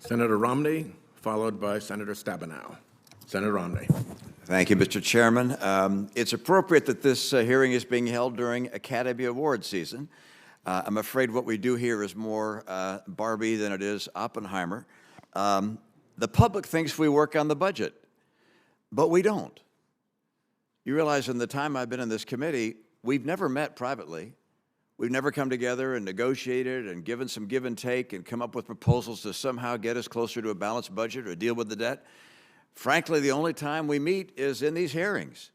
Senator Romney, followed by Senator Stabenow. Senator Romney. Thank you, Mr. Chairman. It's appropriate that this hearing is being held during Academy Award season. I'm afraid what we do here is more Barbie than it is Oppenheimer. The public thinks we work on the budget, but we don't. You realize in the time I've been in this committee, we've never met privately. We've never come together and negotiated and given some give and take and come up with proposals to somehow get us closer to a balanced budget or deal with the debt. Frankly, the only time we meet is in these hearings.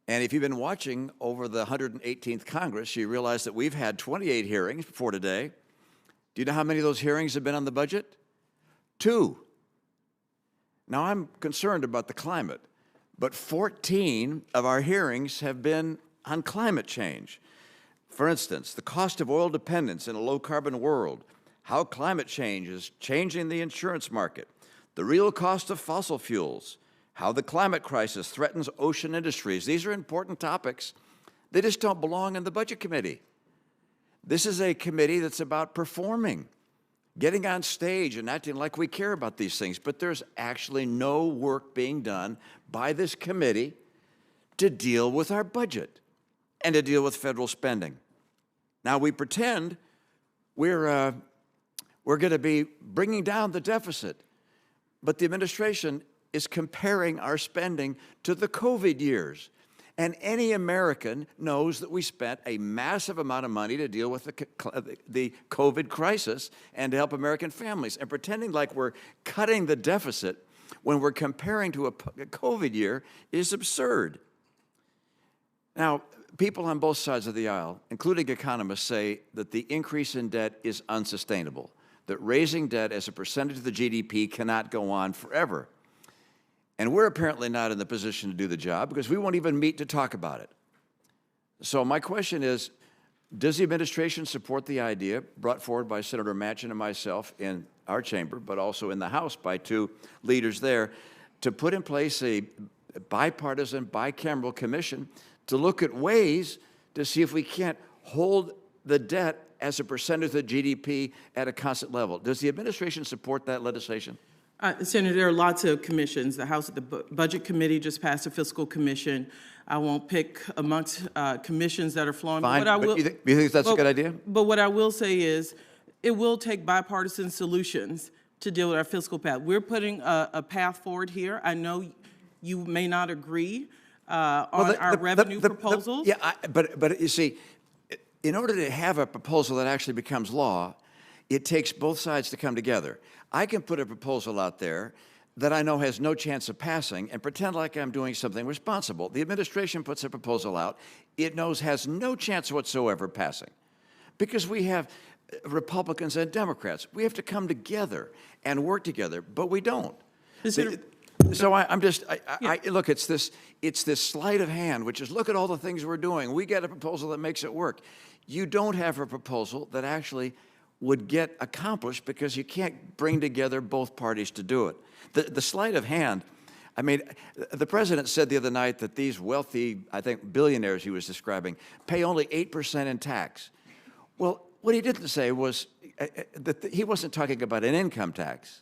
And if you've been watching over the 118th Congress, you realize that we've had 28 hearings before today. Do you know how many of those hearings have been on the budget? 2. Now, I'm concerned about the climate, but 14 of our hearings have been on climate change. For instance, the cost of oil dependence in a low-carbon world, how climate change is changing the insurance market, the real cost of fossil fuels, how the climate crisis threatens ocean industries. These are important topics. They just don't belong in the Budget Committee. This is a committee that's about performing, getting on stage and acting like we care about these things, but there's actually no work being done by this committee to deal with our budget and to deal with federal spending. Now, we pretend we're going to be bringing down the deficit, but the administration is comparing our spending to the COVID years. And any American knows that we spent a massive amount of money to deal with the COVID crisis and to help American families. And pretending like we're cutting the deficit when we're comparing to a COVID year is absurd. Now, people on both sides of the aisle, including economists, say that the increase in debt is unsustainable, that raising debt as a percentage of the GDP cannot go on forever. And we're apparently not in the position to do the job because we won't even meet to talk about it. So my question is, does the administration support the idea brought forward by Senator Manchin and myself in our chamber, but also in the House by 2 leaders there, to put in place a bipartisan, bicameral commission to look at ways to see if we can't hold the debt as a percentage of the GDP at a constant level? Does the administration support that legislation? Senator, there are lots of commissions. The Budget Committee just passed a fiscal commission. I won't pick amongst commissions that are flowing. Fine, but you think that's a good idea? But what I will say is it will take bipartisan solutions to deal with our fiscal path. We're putting a path forward here. I know you may not agree on our revenue proposals. But you see, in order to have a proposal that actually becomes law, it takes both sides to come together. I can put a proposal out there that I know has no chance of passing and pretend like I'm doing something responsible. The administration puts a proposal out it knows has no chance whatsoever passing because we have Republicans and Democrats. We have to come together and work together, but we don't. So look, it's this sleight of hand, which is look at all the things we're doing. We get a proposal that makes it work. You don't have a proposal that actually would get accomplished because you can't bring together both parties to do it. The sleight of hand, I mean, the president said the other night that these wealthy, I think billionaires he was describing, pay only 8% in tax. Well, what he didn't say was that he wasn't talking about an income tax.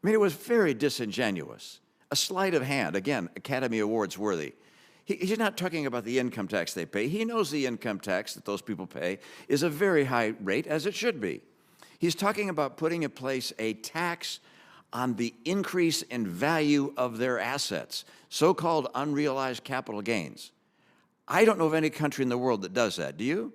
I mean, it was very disingenuous. A sleight of hand, again, Academy Awards worthy. He's not talking about the income tax they pay. He knows the income tax that those people pay is a very high rate, as it should be. He's talking about putting in place a tax on the increase in value of their assets, so-called unrealized capital gains. I don't know of any country in the world that does that. Do you?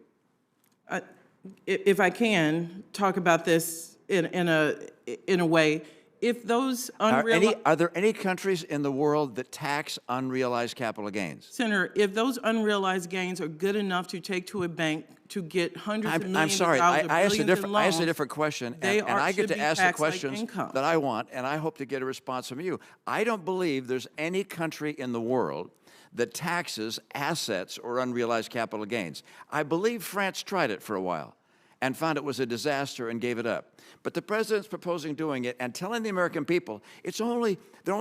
If I can talk about this in a way, if those unrealized... Are there any countries in the world that tax unrealized capital gains? Senator, if those unrealized gains are good enough to take to a bank to get hundreds of millions of dollars or billions in loans, I asked a different question, and I get to ask the questions that I want, and I hope to get a response from you. I don't believe there's any country in the world that taxes assets or unrealized capital gains. I believe France tried it for a while and found it was a disaster and gave it up. But the president's proposing doing it and telling the American people they're only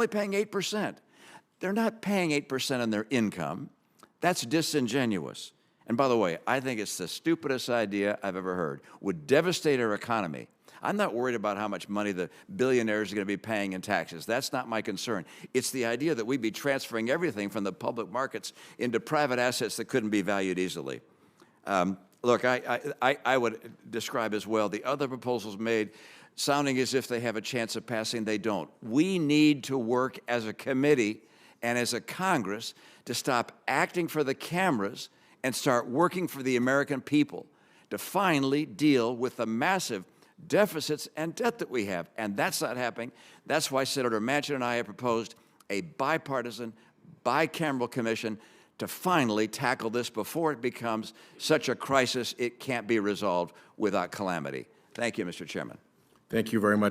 paying 8%. They're not paying 8% on their income. That's disingenuous. And by the way, I think it's the stupidest idea I've ever heard. Would devastate our economy. I'm not worried about how much money the billionaires are going to be paying in taxes. That's not my concern. It's the idea that we'd be transferring everything from the public markets into private assets that couldn't be valued easily. Look, I would describe as well the other proposals made sounding as if they have a chance of passing. They don't. We need to work as a committee and as a Congress to stop acting for the cameras and start working for the American people to finally deal with the massive deficits and debt that we have. And that's not happening. That's why Senator Manchin and I have proposed a bipartisan, bicameral commission to finally tackle this before it becomes such a crisis it can't be resolved without calamity. Thank you, Mr. Chairman. Thank you very much.